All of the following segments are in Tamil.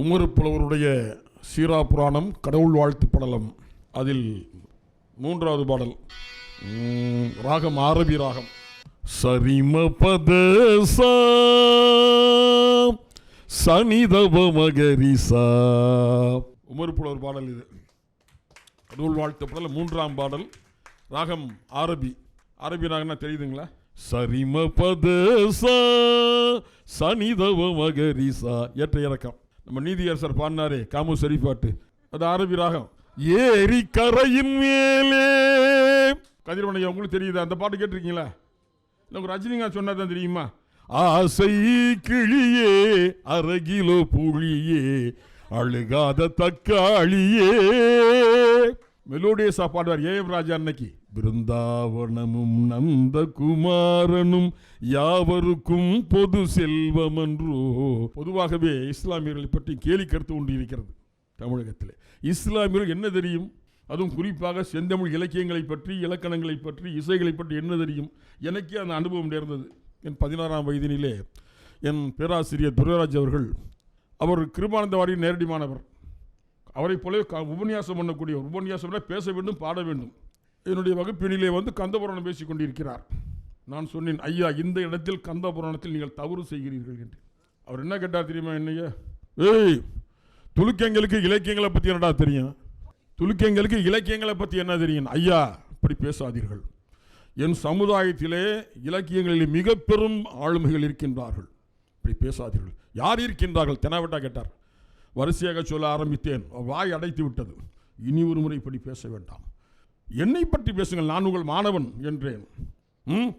உமர் புலவருடைய சீரா புராணம் கடவுள் வாழ்த்து படலம். அதில் 3வது பாடல் ராகம் ஆரபி ராகம். சரிம பத சனிதவ மகரிசா. உமர் புலவர் பாடல் இது. கடவுள் வாழ்த்து படலம் 3ஆம் பாடல். ராகம் ஆரபி. ஆரபி ராகம்னா தெரியுதுங்களா? சரிம பத சனிதவ மகரிசா. ஏற்ற இறக்கம். நம்ம நீதியரசர் பாடினாரே காமு சரி பாட்டு, அது ஆரபி ராகம். ஏரி கரையின் மேலே. கதிரவனையா உங்களுக்கு தெரியுது அந்த பாட்டு? கேட்டிருக்கீங்களா? இல்லை உங்க ரஜினிகாந்த் சொன்னதான் தெரியுமா? ஆசை கிளியே அரகிலோ புளியே அழுகாத தக்காளியே. மெலோடியஸா பாடுவார் ஏஎம் ராஜா. அன்னைக்கு பிருந்தாவனமும் நந்தகுமாரனும் யாவருக்கும் பொது செல்வம் என்றோ. பொதுவாகவே இஸ்லாமியர்களை பற்றி கேலி கருத்து கொண்டு இருக்கிறது தமிழகத்தில். இஸ்லாமியர்கள் என்ன தெரியும்? அதுவும் குறிப்பாக செந்தமிழ் இலக்கியங்களை பற்றி, இலக்கணங்களை பற்றி, இசைகளை பற்றி என்ன தெரியும்? எனக்கே அந்த அனுபவம் நேர்ந்தது. என் 16ஆம் வயதினிலே என் பேராசிரியர் துரைராஜ் அவர்கள், அவர் கிருபானந்த வாரியின் நேரடி மாணவர், அவரை போல உபன்யாசம் பண்ணக்கூடிய, உபன்யாசம் பேச வேண்டும், பாட வேண்டும். என்னுடைய வகுப்பினிலே கந்தபுராணம் பேசிக் கொண்டிருக்கிறார். நான் சொன்னேன், ஐயா இந்த இடத்தில் கந்தபுராணத்தில் நீங்கள் தவறு செய்கிறீர்கள் என்று. அவர் என்ன கேட்டார் தெரியுமா? என்னையா ஏய், துலுக்கங்களுக்கு இலக்கியங்களை பற்றி என்னடா தெரியும்? துலுக்கங்களுக்கு இலக்கியங்களை பற்றி என்ன தெரியும்? ஐயா இப்படி பேசாதீர்கள். என் சமுதாயத்திலே இலக்கியங்களில் மிக பெரும் ஆளுமைகள் இருக்கின்றார்கள், இப்படி பேசாதீர்கள். யார் இருக்கின்றார்கள்? தெனாவட்டா கேட்டார். வரிசையாக சொல்ல ஆரம்பித்தேன். வாய் அடைத்து விட்டது. இனி ஒரு முறை இப்படி பேச வேண்டாம், என்னை பற்றி பேசுங்கள், நான் உங்கள் மாணவன் என்றேன்.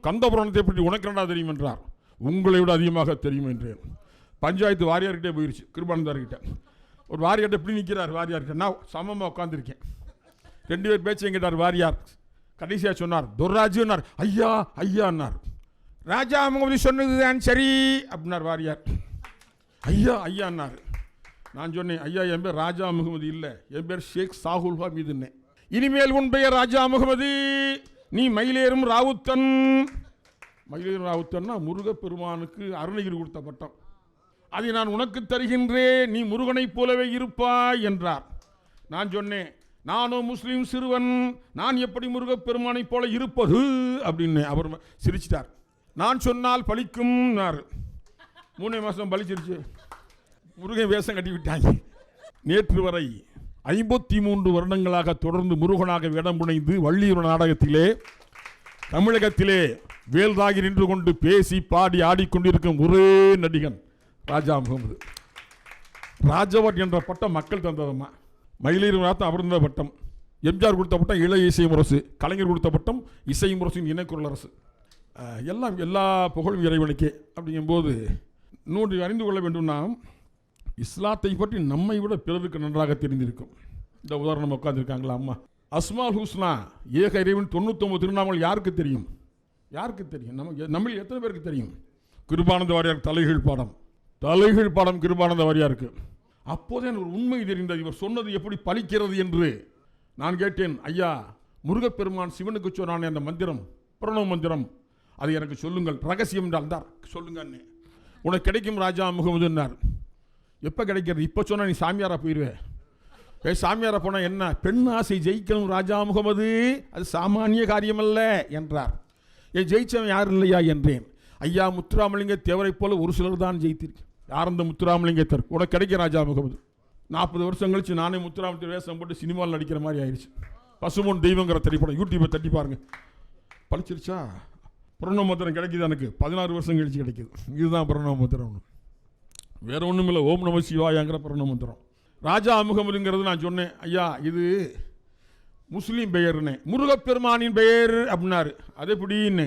கந்தபுராணத்தை பற்றி உனக்கு என்னடா தெரியும் என்றார். உங்களை விட அதிகமாக தெரியும் என்றேன். பஞ்சாயத்து வாரியார்கிட்டே போயிடுச்சு, கிருபானந்தார்கிட்ட. ஒரு வாரியார்கிட்ட எப்படி நிற்கிறார் வாரியார்கிட்ட? நான் சமமாக உட்காந்துருக்கேன். 2 பேர் பேச்சையும் கேட்டார் வாரியார். கடைசியாக சொன்னார், துர்ராஜுன்னார். ஐயா ஐயான்னார். ராஜா முகமது சொன்னதுதான் சரி அப்படின்னார் வாரியார். ஐயா ஐயான்னார். நான் சொன்னேன், ஐயா என் பேர் ராஜா முகமது இல்லை, என் பேர் ஷேக் சாகுல் ஹமீதுன்னே. இனிமேல் உன் பெயர் ராஜா முகமது, நீ மயிலேறும் ராவுத்தன். மயிலேறும் ராவுத்தன்னா முருகப்பெருமானுக்கு அருணகிரி கொடுத்த பட்டம். அதை நான் உனக்கு தருகின்றேன், நீ முருகனைப் போலவே இருப்பாய் என்றார். நான் சொன்னேன், நானும் முஸ்லீம் சிறுவன், நான் எப்படி முருகப்பெருமானைப் போல இருப்பது அப்படின்னு. அவர் சிரிச்சிட்டார். நான் சொன்னால் பலிக்கும். 3 மாதம் பலிச்சிருச்சு. முருகன் வேஷம் கட்டி விட்டாங்க. நேற்று வரை 53 வருடங்களாக தொடர்ந்து முருகனாக வேடம் புனைந்து வள்ளியூர் நாடகத்திலே தமிழகத்திலே வேல்தாகி நின்று கொண்டு பேசி பாடி ஆடிக்கொண்டிருக்கும் ஒரே நடிகன் ராஜா முகமது. ராஜவர் என்ற பட்டம் மக்கள் தந்ததம்மா. மயிலேறு நாத்தம் அவர் இருந்த பட்டம். எம்ஜிஆர் கொடுத்த பட்டம் இளைய இசை முரசு, கலைஞர் கொடுத்த பட்டம் இசை முரசின் இணைக்குரல் அரசு. எல்லாம் எல்லா புகழும் இறைவனுக்கே. அப்படிங்கும்போது இன்னொன்று அறிந்து கொள்ள வேண்டும்னா, இஸ்லாத்தை பற்றி நம்மை விட பிறருக்கு நன்றாக தெரிந்திருக்கும். இந்த உதாரணம் உட்காந்துருக்காங்களா அம்மா? அஸ்மால் ஹுஸ்னா ஏக இறைவன் 99 திருநாமங்கள் யாருக்கு தெரியும்? யாருக்கு தெரியும்? நம்ம எத்தனை பேருக்கு தெரியும்? கிருபானந்த வாரியார் தலைகீழ் பாடம் கிருபானந்த வாரியாருக்கு. அப்போதே எனக்கு ஒரு உண்மை தெரிந்தது, இவர் சொன்னது எப்படி பலிக்கிறது என்று. நான் கேட்டேன், ஐயா முருகப்பெருமான் சிவனுக்கு சொன்னானே அந்த மந்திரம், பிரணவ மந்திரம், அது எனக்கு சொல்லுங்கள், ரகசியம் என்றால் சொல்லுங்க. உனக்கு கிடைக்கும் ராஜா முகமதுன்னார். எப்போ கிடைக்கிறது? இப்போ சொன்னால் நீ சாமியாரா போயிடுவேன். சாமியாரா போனால் என்ன? பெண் ஆசை ஜெயிக்கணும் ராஜா முகமது, அது சாமானிய காரியமல்ல என்றார். ஜெயிச்சவன் யாரும் இல்லையா என்றேன். ஐயா முத்துராமலிங்க தேவரை போல ஒரு சிலர் தான் ஜெயித்திருக்கு. யார் அந்த முத்துராமலிங்கத்தர்? உனக்கு கிடைக்க ராஜா முகமது. 40 வருஷம் கழிச்சு நானே முத்துராமலிங்க வேஷம் போட்டு சினிமாவில் நடிக்கிற மாதிரி ஆயிடுச்சு. பசுமொன் தெய்வங்கிற திரைப்படம் யூடியூப்பை தட்டி பாருங்க, பழிச்சிருச்சா? பிரணவ மந்திரம் கிடைக்குது எனக்கு 16 வருஷம் கழிச்சு கிடைக்குது. இதுதான் பிரணவ மந்திரம், வேற ஒன்றும் இல்லை. ஓம் நம சிவாயாங்கிற பிரணவ மந்திரம். ராஜா முகமதுங்கிறது நான் சொன்னேன், ஐயா இது முஸ்லீம் பெயர்னே, முருகப்பெருமானின் பெயர் அப்படின்னாரு. அது எப்படின்னு?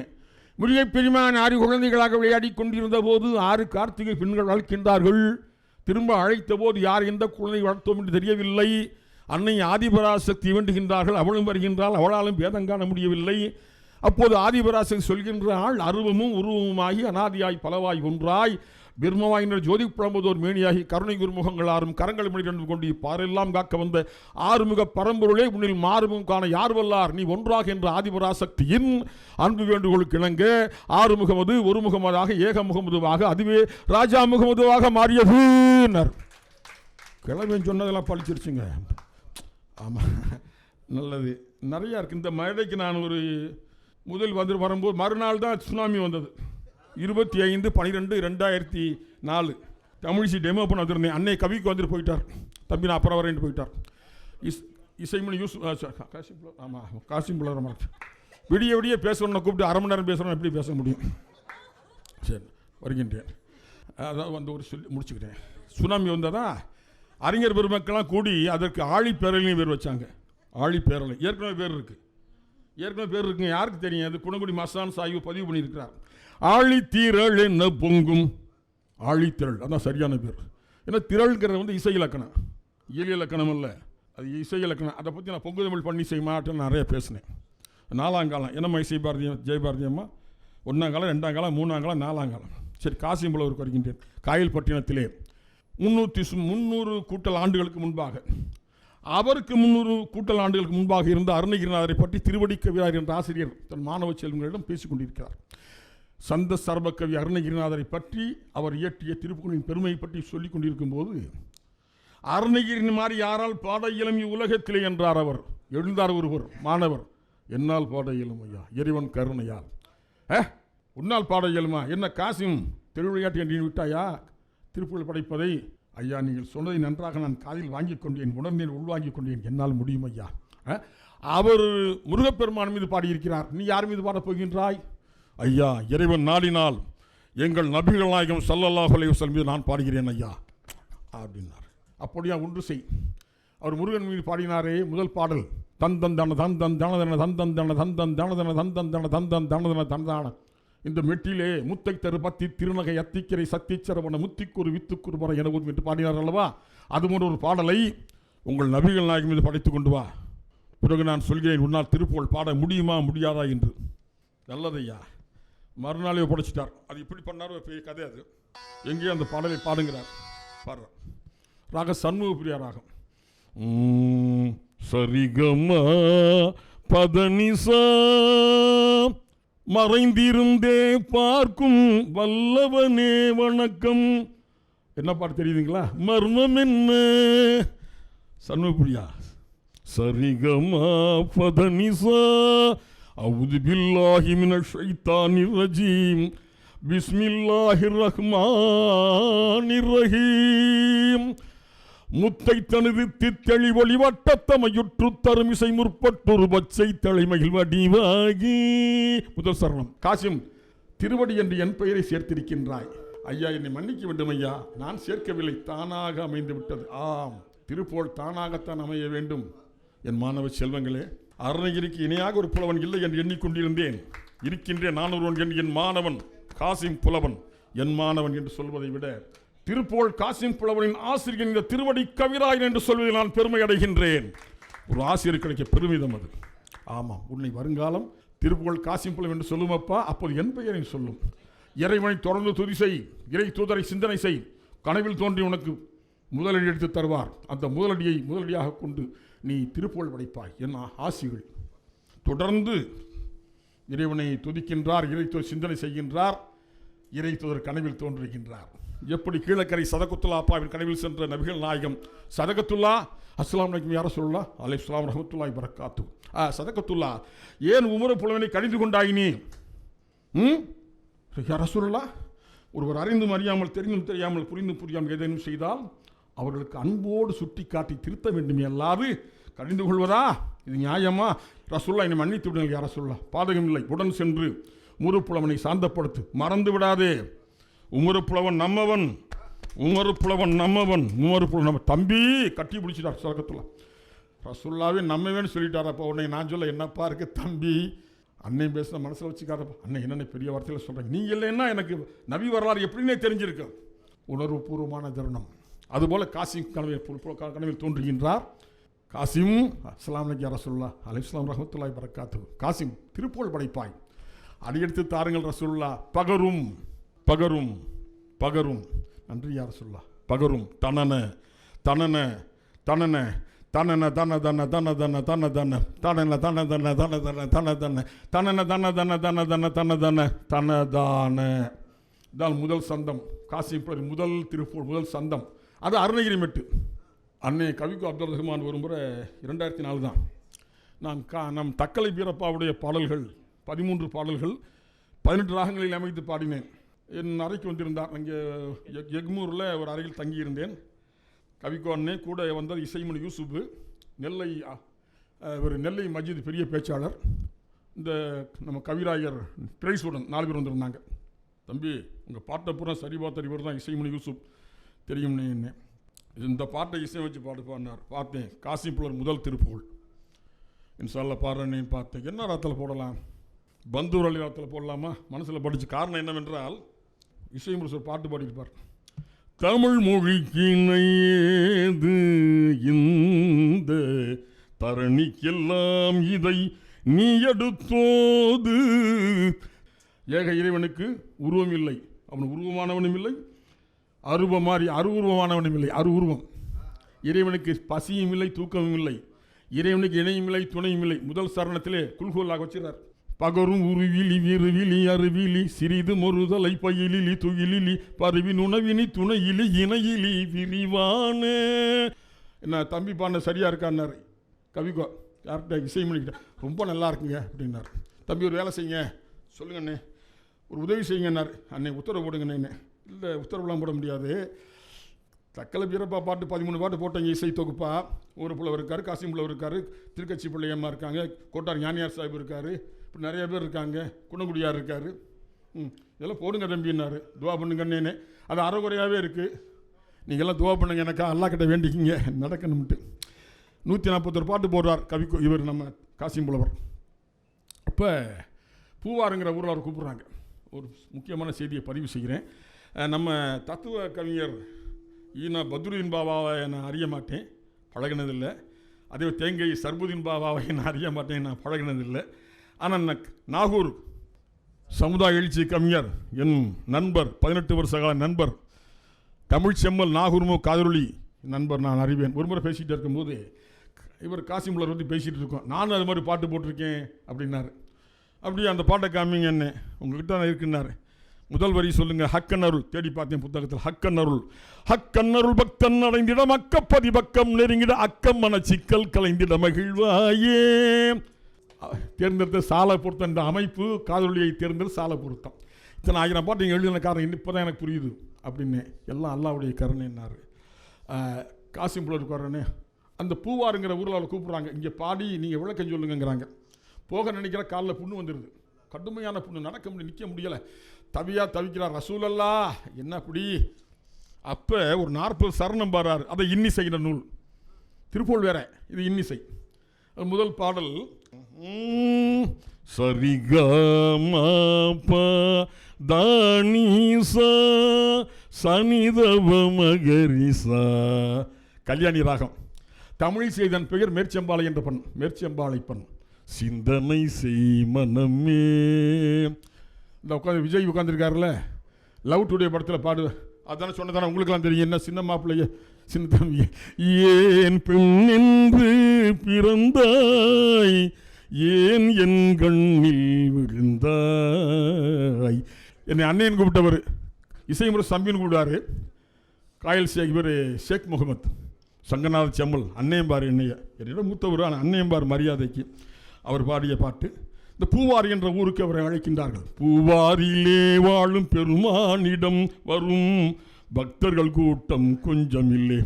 முருகப்பெருமான் 6 குழந்தைகளாக விளையாடி கொண்டிருந்த போது 6 கார்த்திகை பெண்கள் வளர்க்கின்றார்கள். திரும்ப அழைத்த போது யார் எந்த குழந்தை வளர்த்தோம் என்று தெரியவில்லை. அன்னை ஆதிபராசக்தி வேண்டுகின்றார்கள், அவளும் வருகின்றால், அவளாலும் வேதம் காண முடியவில்லை. அப்போது ஆதிபராசக்தி சொல்கின்றாள், அருவமும் உருவமுமாகி அனாதியாய் பலவாய் ஒன்றாய் பிரம்மவாயினர் ஜோதி புலம்புதோர் மேனியாகி கருணை குருமுகங்கள் 6 கரங்கள் மணி கொண்டு பாரெல்லாம் காக்க வந்த 6முக பரம்பொருளே உன்னில் மாறுமுகம் காண யார் வல்லார், நீ ஒன்றாக என்ற ஆதிபராசக்தியின் அன்பு வேண்டுகோளுக்கு இணங்க 6 முகமது ஒரு முகமதாக ஏக முகமதுவாக அதுவே ராஜா முகமதுவாக மாறியது. கிழமைன்னு சொன்னதெல்லாம் பழிச்சிருச்சுங்க. ஆமாம், நல்லது. நிறையா இருக்குது. இந்த மழைக்கு நான் ஒரு முதல் வரும்போது மறுநாள் தான் சுனாமி வந்தது. 25/12/2004 தமிழிசை டெமோ பண்ண வந்திருந்தேன். அன்னை கவிக்கு வந்துட்டு போயிட்டார். தம்பி நான் அப்புறம் வரேன்ட்டு போயிட்டார். இசைமணி ஆமாம் காசிம் புலர் விடிய விடிய பேசணும்னு கூப்பிட்டு அரை மணி நேரம் பேசணும், எப்படி பேச முடியும்? சரி, வருகின்றேன். அதான் வந்து ஒரு சொல்லி முடிச்சுக்கிட்டேன். சுனாமி வந்ததா அறிஞர் பெருமக்கள்லாம் கூடி அதற்கு ஆழிப்பேரலையும் பேர் வச்சாங்க. ஆழிப்பேரலை ஏற்கனவே பேர் இருக்குது. யாருக்கு தெரியும்? அது குணங்குடி மசான் சாய்வு பதிவு பண்ணியிருக்கிறார். ஆழித்தீரள் என்ன பொங்கும், ஆழித்திரள் அதான் சரியான பேர். ஏன்னா திரள்ங்கிறது வந்து இசை இலக்கணம், இயல் இலக்கணம் இல்லை, அது இசை இலக்கணம். அதை பற்றி நான் பொங்கு தமிழ் பண்ணி செய்ய மாட்டேன்னு நிறைய பேசினேன். 4ஆம் காலம் என்னம்மா இசை பாரதியம் ஜெயபாரதி அம்மா, 1ஆம் காலம் 2ஆம் காலம் 3ஆம் காலம் 4ஆம் காலம். சரி, காசிம்புலவருக்கு வருகின்றேன். காயல்பட்டினத்திலே 300 கூட்டல் ஆண்டுகளுக்கு முன்பாக, அவருக்கு 300 கூட்டல் ஆண்டுகளுக்கு முன்பாக இருந்த அருணகிரிநாதரை பற்றி திருவடி கவியார் என்ற ஆசிரியர் தன் மாணவ செல்வங்களிடம் பேசிக் கொண்டிருக்கிறார். சந்த சர்வ கவி அருணகிரிநாதரை பற்றி அவர் இயற்றிய திருப்புகளின் பெருமையை பற்றி சொல்லிக் கொண்டிருக்கும் போது, அருணகிரின் மாதிரி யாரால் பாட இயலும் உலகத்திலே என்றார். அவர் எழுந்தார். ஒருவர் மாணவர், என்னால் பாட இயலும் ஐயா, இறைவன் கருணையால். உன்னால் பாட இயலுமா? என்ன காசிம் திருவிளையாட்டு என்று விட்டாயா திருப்புகழ் படைப்பதை? ஐயா, நீங்கள் சொன்னதை நன்றாக நான் காதில் வாங்கிக் கொண்டேன், உணர்ந்தேன், உள்வாங்கிக் கொண்டேன், என்னால் முடியும் ஐயா. அவர் முருகப்பெருமான் மீது பாடியிருக்கிறார். நீ யார் மீது பாடப் போகின்றாய்? ஐயா, இறைவன் நாடினால் எங்கள் நபிகள் நாயகம் ஸல்லல்லாஹு அலைஹி வஸல்லம் மீது நான் பாடுகிறேன் ஐயா அப்படின்னார். அப்படியா, ஒன்று செய். அவர் முருகன் மீது பாடினாரே, முதல் பாடல் தந்தன் தன தந்தன் தனதன தந்தன் தன தந்தன் தனதன தந்தன் தன தந்தன் தனதன தந்தான. இந்த மெட்டிலே முத்தை தரு பத்தி திருநகை அத்திக்கரை சத்திச்சரவண முத்திக்குரு வித்துக்குரு மர என என்று பாடினார் அல்லவா? அது போன்ற ஒரு பாடலை உங்கள் நபிகள் நாயகம் மீது படைத்து கொண்டு வா. பிறகு நான் சொல்கிறேன், உன்னால் திருப்புகழ் பாட முடியுமா முடியாதா என்று. நல்லதையா, மறுநாளே படைச்சிட்டார். அது இப்படி பண்ணார், பெரிய கதை. அது எங்கேயும் அந்த பாடலை பாடுங்கிறார். பாடுறார். ராக சண்முக பிரியா ராகம். சரிகமா பதனிசா மறைந்திருந்தே பார்க்கும் வல்லவனே வணக்கம். என்ன பாட்டு தெரியுதுங்களா? மர்மம் என்ன? சண்முகப்பிரியா. சரிகமா பதனிசா அவுது பில்லாஹி மினஷ் ஷைத்தானிர் ரஜீம் பிஸ்மில்லாஹிர் ரஹ்மானிர் ரஹீம். முத்தை தனது தித்தெளி ஒளி வட்டத்தமையுற்று தருமிசை முற்பட்டொரு பச்சை தலைமையில் வடிவாகி. முதல் சரணம். காசிம், திருவடி என்று என் பெயரை சேர்த்திருக்கின்றாய். ஐயா, என்னை மன்னிக்க வேண்டும் ஐயா, நான் சேர்க்கவில்லை, தானாக அமைந்து விட்டது. ஆம், திருப்புகழ் தானாகத்தான் அமைய வேண்டும். என் மாணவ செல்வங்களே, அருணகிரிக்கு இணையாக ஒரு புலவன் இல்லை என்று எண்ணிக்கொண்டிருந்தேன். இருக்கின்றேன் நான் ஒருவன் என்று. என் மாணவன் காசிம் புலவன், என் மாணவன் என்று சொல்வதை விட திருப்புகழ் காசிம் புலவனின் ஆசிரியர் இந்த திருவடி கவிராயன் என்று சொல்வதில் நான் பெருமை அடைகின்றேன். ஒரு ஆசிரியர் கிடைக்க பெருமிதம் அது. ஆமாம், உன்னை வருங்காலம் திருப்புகழ் காசிம் புலவன் என்று சொல்லுமப்பா, அப்போது என் பெயரை சொல்லும். இறைவனை தொடர்ந்து துதி செய், இறை தூதரை சிந்தனை செய், கனவில் தோன்றி உனக்கு முதலடி எடுத்து தருவார். அந்த முதலடியை முதலடியாக கொண்டு நீ திருப்புகழ் படைப்பாய். என் ஆசிகள் தொடர்ந்து இறைவனை துதிக்கின்றார், இறை சிந்தனை செய்கின்றார், இறை தூதர் கனவில் தோன்றுகின்றார். எப்படி கீழக்கரை சதகத்துல்லா அப்பாவின் கனவில் சென்ற நபிகள் நாயகம் சதகத்துல்லா அஸ்ஸலாமு அலைக்கும் யா ரசூலுல்லாஹ் அலைஹிஸ்ஸலாம் ரஹ்மத்துல்லாஹி பரக்காத்து. சதகத்துல்லா, ஏன் உமர புலவனை கடிந்து கொண்டாயினே? யா ரசூலுல்லாஹ், ஒருவர் அறிந்தும் அறியாமல் தெரிந்தும் தெரியாமல் புரிந்தும் புரியாமல் ஏதேனும் செய்தால் அவர்களுக்கு அன்போடு சுட்டி காட்டி திருத்த வேண்டுமே, அல்லாது கடிந்து கொள்வதா? இது நியாயமா? ரசூலுல்லாஹ், என்னை மன்னித்து விடுங்கள் யா ரசூலுல்லாஹ், பாதகம் இல்லை. உடன் சென்று உமருப்புலவனை சாந்தப்படுத்து, மறந்து விடாதே. உமருப்புலவன் நம்மவன், உமருப்புலவன் நம்மவன், உமருப்புலவன் நம்ம தம்பி. கட்டி பிடிச்சிட்டார் சதகத்துல்லா. ரசூலுல்லாவே நம்மவேன்னு சொல்லிட்டார். அப்போ உடனே நான் சொல்ல, என்னப்பா இருக்கு தம்பி, அன்னை பேசுன மனசில் வச்சுக்காதப்பா. அன்னை என்னென்ன பெரிய வார்த்தையில் சொல்கிறேன், நீங்கள் இல்லைன்னா எனக்கு நபி வரலாறு எப்படின்னே தெரிஞ்சிருக்கு. உணர்வு பூர்வமான தருணம். அதுபோல் காசிம் கனவில் தோன்றுகின்றார். காசிம் அஸ்ஸலாமு அலைக்கும் யா ரசூலுல்லாஹ் அலைஹிஸ்ஸலாம் ரஹ்மத்துல்லாஹி பரக்காத்து. காசிம், திருப்புகழ் படைப்பாய், அடியெடுத்து தாருங்கள் ரசூலுல்லாஹ். பகரும் பகரும் பகரும், நன்றி யா ரசூலுல்லாஹ். பகரும் தனன தனன தனன தனன தன தன தன தன தன தன தனன தன தன தன தன தன தன தனன தன தன தன தன தன தன தனதான. இதான் முதல் சந்தம். காசிம் முதல் திருப்புகழ் முதல் சந்தம். அது அருணகிரி மெட்டு. அன்னை கவிக்கு அப்துல் ரஹ்மான் ஒரு முறை 2004 தான் நம் தக்கலை வீரப்பாவுடைய பாடல்கள் 13 பாடல்கள் 18 ராகங்களில் அமைத்து பாடினேன். என் அறைக்கு வந்திருந்தார். அங்கே எக்மூரில் ஒரு அறையில் தங்கியிருந்தேன். கவிக்கோ அண்ணே கூட வந்தார் இசைமணி யூசுப்பு, நெல்லை மஜித் பெரிய பேச்சாளர், இந்த நம்ம கவிராயர் பிரைஸுடன் 4 பேர் வந்திருந்தாங்க. தம்பி உங்கள் பாட்டை பூரா சரி பார்த்த இவர் தான் இசைமணி யூசுப் தெரியும்னே என்ன, இந்த பாட்டை இசை வச்சு பாடுப்பான்னார். பார்த்தேன் காசிம்புலர் முதல் திருப்புகழ் இன்ஷால்லா பாடுறேன்னு பார்த்தேன். என்ன ராத்தில் போடலாம், பந்தூர் அலி ராத்தில் போடலாமா மனசில் படித்து. காரணம் என்னவென்றால் இசைமணி ஒரு பாட்டு பாடியிருப்பார். தமிழ் மொழிக்கு இணையேது இந்த தரணிக்கெல்லாம் இதை நீ எடுத்தோது. ஏக இறைவனுக்கு உருவம் இல்லை, அவன் உருவமானவனும் இல்லை, அருவுருவமானவனும் இல்லை. அருவுருவம் இறைவனுக்கு பசியும் இல்லை, தூக்கமும் இல்லை. இறைவனுக்கு இணையும் இல்லை, துணையும் இல்லை. முதல் சரணத்திலே குல்கோலாக வச்சுறார். பகரும் உருவிலி விருவிலி அருவிலி சிறிது மொறுதலை பயிலிலி துயிலிலி பருவின் உணவினி துணையிலி இணையிலி விரிவான. என்ன தம்பி பாடின சரியாக இருக்கான்னார் கவிக்கோ. யார்கிட்ட இசைமணிக்கிட்ட ரொம்ப நல்லா இருக்குங்க அப்படின்னார். தம்பி ஒரு வேலை செய்யுங்க. சொல்லுங்க அண்ணே, ஒரு உதவி செய்யுங்கன்னார். அண்ணே உத்தரவு போடுங்கண்ணே. இல்லை உத்தரவுலாம் போட முடியாது, தக்கலை வீரப்பா பாட்டு 13 பாட்டு போட்டேங்க இசை தொகுப்பா. ஒரு புலவர் இருக்கார், காசிம் புலவர் இருக்கார், திருக்கட்சி பிள்ளையம்மா இருக்காங்க, கோட்டார் ஞானியார் சாஹிப் இருக்கார், இப்படி நிறைய பேர் இருக்காங்க, குணங்குடியார் இருக்கார். இதெல்லாம் போடுங்க தம்பின்னாரு. துவா பண்ணுங்கண்ணே. அது அறகுறையாகவே இருக்குது, நீங்கள்லாம் துவா பண்ணுங்க, எனக்கா அல்லா கிட்ட வேண்டிக்கிங்க நடக்கணும்ட்டு. 141 பாட்டு போடுறார் கவிக்கோ இவர் நம்ம காசிம் புலவர். அப்போ பூவாருங்கிற ஊரில் அவர் கூப்பிட்றாங்க. ஒரு முக்கியமான செய்தியை பதிவு செய்கிறேன். நம்ம தத்துவ கவிஞர் ஈனா பத்ருதீன் பாபாவை நான் அறிய மாட்டேன், பழகினதில்லை. அதே தேங்கை சர்புதீன் பாபாவை நான் அறிய மாட்டேன், நான் பழகினதில்லை. ஆனால் நாகூர் சமுதாய எழுச்சி கவிஞர் என் நண்பர், 18 வருஷ கால நண்பர் தமிழ் செம்மல் நாகூர்மோ காதொலி நண்பர் நான் அறிவேன். ஒரு முறை பேசிகிட்டு இருக்கும்போது இவர் காசிம்புலர் வந்து பேசிகிட்டு இருக்கோம். நானும் அது மாதிரி பாட்டு போட்டிருக்கேன் அப்படின்னாரு. அப்படியே அந்த பாட்டை காமிங்க என்ன உங்ககிட்ட தான் இருக்குன்னாரு. முதல் வரி சொல்லுங்கள். ஹக்கன் அருள் தேடி பார்த்தேன் புத்தகத்தில். ஹக்கன் அருள், ஹக்கன் அருள் பக்தன் அடைந்திட மக்கப்பதி பக்கம் நெருங்கிட அக்கம் மன சிக்கல் கலைந்திட மகிழ்வாயே. தேர்ந்தெடுத்த சாலை பொருத்தம், இந்த அமைப்பு காதொலியை தேர்ந்தெடுத்து சாலை பொருத்தம். இத்தனை 1000 பாட்டு நீங்கள் எழுதின காரணம் இப்போ தான் எனக்கு புரியுது அப்படின்னு. எல்லாம் அல்லாவுடைய கருணைன்னாரு. காசிம் புலர் கருணை. அந்த பூவாருங்கிற ஊரில் அவளை கூப்பிட்றாங்க. இங்கே பாடி நீங்கள் விளக்கம் சொல்லுங்கிறாங்க. போக நினைக்கிற காலில் புண்ணு வந்துடுது, கடுமையான புண்ணு, நடக்க முடியும், நிற்க முடியலை, தவிக்கிறார். ரசூலல்லா என்ன அப்படி. அப்போ ஒரு 40 சரணம் பாடுறாரு. அதை இன்னிசைகிற நூல், திருப்பூர் வேற, இது இன்னிசை. அது முதல் பாடல் சரிகமப தானிசா சனிதவ மகரிசா. கல்யாணி ராகம். தமிழ் செய்தன் பெயர் மேற்செம்பாளை என்ற பண், மேற்செம்பாளை பண். சிந்தனை செய் மனமே. இந்த உட்காந்து விஜய் உட்காந்துருக்காருல்ல, லவ் டுடே படத்தில் பாடு, அதானே சொன்னதானே உங்களுக்கெல்லாம் தெரியும். என்ன சின்ன மாப்பிள்ளைய சின்ன தம்பி, ஏன் பெண் என்று பிறந்தாய், ஏன் என் கண்ணில் விழுந்தாய். என்னை அண்ணன் கூப்பிட்டவர் இசைமுறை சம்பின்னு கூப்பிட்டாரு. காயல் ஷேக் இவர் ஷேக் முகமது சங்கநாத செம்மல் அன்னையம்பார் என்னைய என்னிடம் மூத்தவர், ஆனால் அன்னையம்பார் மரியாதைக்கு அவர் பாடிய பாட்டு. இந்த பூவாரி என்ற ஊருக்கு அவரை அழைக்கின்றார்கள். பூவாரியிலே வாழும் பெருமானிடம் வரும் பக்தர்கள் கூட்டம் கொஞ்சம் இல்லை.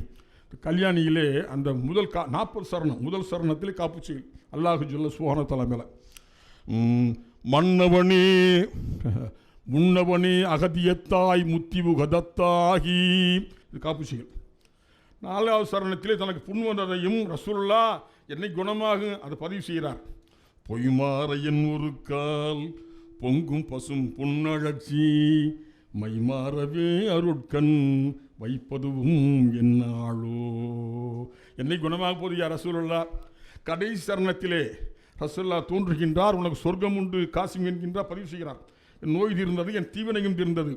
கல்யாணியிலே அந்த முதல் 40 சரணம், முதல் சரணத்திலே காப்புச்சி அல்லாஹு ஜல்ல சுப்ஹானஹு வ தஆலா மேலே. மன்னவனே முன்னவனே அகதியத்தாய் முத்திவு கதத்தாகி, இது காப்புச்சிகள். 4வது சரணத்திலே தனக்கு புண் வந்ததையும் ரசூலுல்லா என்னை குணமாகும் அதை பதிவு செய்கிறார். பொய்மாறையன் ஒரு கால் பொங்கும் பசும் புன்னழச்சி, மைமாறவே அருட்கண் வைப்பதுவும் என்னாளோ. என்னை குணமாக போதியா ரசூலுல்லா. கடைசி சரணத்திலே ரசூலுல்லா தோன்றுகின்றார். உனக்கு சொர்க்கம் உண்டு காசிம் என்கின்றார், பதிவு செய்கிறார். என் நோய் தீர்ந்தது, என் தீவினையும் தீர்ந்தது.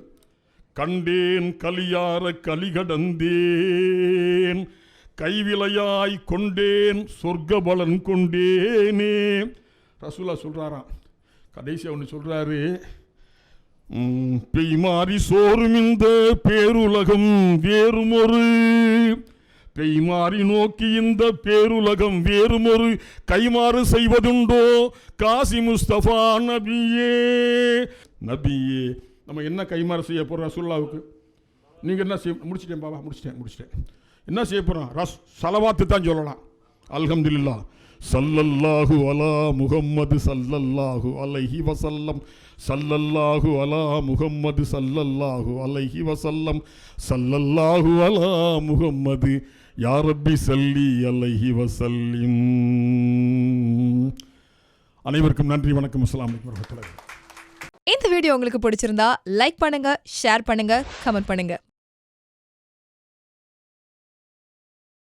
கண்டேன் கலியார கலி கடந்தேன், கைவிலையாய் கொண்டேன் சொர்க்க பலன் கொண்டேனே. ரசூலா சொல்கிறாராம். கடைசி ஒன்று சொல்கிறாரு, பெய்மாறி சோறும் இந்த பேருலகம் வேறும் ஒரு கைமாறி நோக்கி இந்த பேருலகம் வேறுமொரு கைமாறு செய்வதுண்டோ காசி முஸ்தபா நபியே. நபியே நம்ம என்ன கைமாறு செய்ய போகிறோம் ரசூலுல்லாஹ்வுக்கு? நீங்கள் என்ன செய்ய முடிச்சிட்டேன் பாபா, முடிச்சிட்டேன். என்ன செய்ய போகிறோம்? சலவாத்து தான் சொல்லலாம். அல்ஹம்துலில்லாஹ் ஸல்லல்லாஹு அலா முஹம்மது ஸல்லல்லாஹு அலைஹி வஸல்லம், ஸல்லல்லாஹு அலா முஹம்மது ஸல்லல்லாஹு அலைஹி வஸல்லம், ஸல்லல்லாஹு அலா முஹம்மது யா ரப்பி ஸல்லி அலைஹி வஸல்லிம். அனைவருக்கும் நன்றி, வணக்கம், அஸ்ஸலாமு அலைக்கும் வரஹ்மத்துல்லாஹி. இந்த வீடியோ உங்களுக்கு பிடிச்சிருந்தா லைக் பண்ணுங்க, ஷேர் பண்ணுங்க, கமெண்ட் பண்ணுங்க.